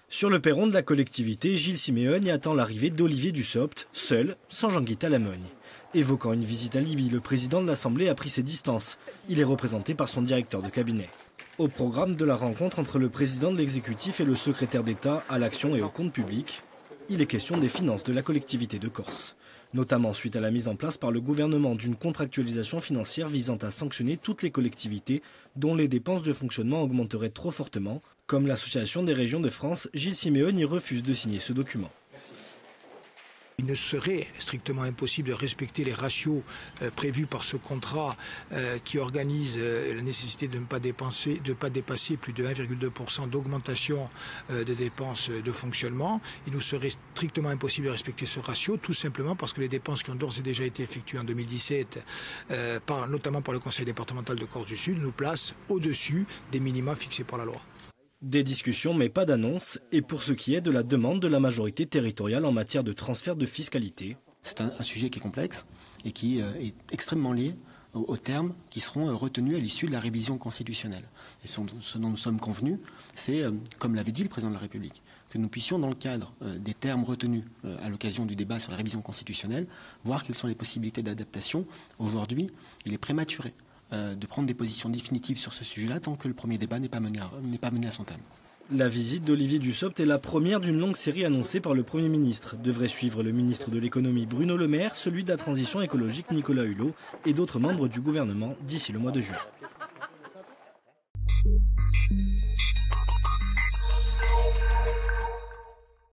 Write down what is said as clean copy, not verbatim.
Sur le perron de la collectivité, Gilles Simeone y attend l'arrivée d'Olivier Dussopt, seul, sans Jean-Guy Talamogne. Évoquant une visite à Libye, le président de l'Assemblée a pris ses distances. Il est représenté par son directeur de cabinet. Au programme de la rencontre entre le président de l'exécutif et le secrétaire d'État à l'action et au compte public, il est question des finances de la collectivité de Corse. Notamment suite à la mise en place par le gouvernement d'une contractualisation financière visant à sanctionner toutes les collectivités dont les dépenses de fonctionnement augmenteraient trop fortement. Comme l'Association des régions de France, Gilles Simeone y refuse de signer ce document. Il ne serait strictement impossible de respecter les ratios prévus par ce contrat qui organise la nécessité de ne pas dépasser plus de 1,2% d'augmentation des dépenses de fonctionnement. Il nous serait strictement impossible de respecter ce ratio, tout simplement parce que les dépenses qui ont d'ores et déjà été effectuées en 2017, notamment par le Conseil départemental de Corse du Sud, nous placent au-dessus des minima fixés par la loi. Des discussions mais pas d'annonce, et pour ce qui est de la demande de la majorité territoriale en matière de transfert de fiscalité. C'est un sujet qui est complexe et qui est extrêmement lié aux termes qui seront retenus à l'issue de la révision constitutionnelle. Et ce dont nous sommes convenus, c'est, comme l'avait dit le président de la République, que nous puissions, dans le cadre des termes retenus à l'occasion du débat sur la révision constitutionnelle, voir quelles sont les possibilités d'adaptation. Aujourd'hui, il est prématuré de prendre des positions définitives sur ce sujet-là tant que le premier débat n'est pas mené à son terme. La visite d'Olivier Dussopt est la première d'une longue série annoncée par le Premier ministre. Devrait suivre le ministre de l'économie Bruno Le Maire, celui de la transition écologique Nicolas Hulot et d'autres membres du gouvernement d'ici le mois de juin.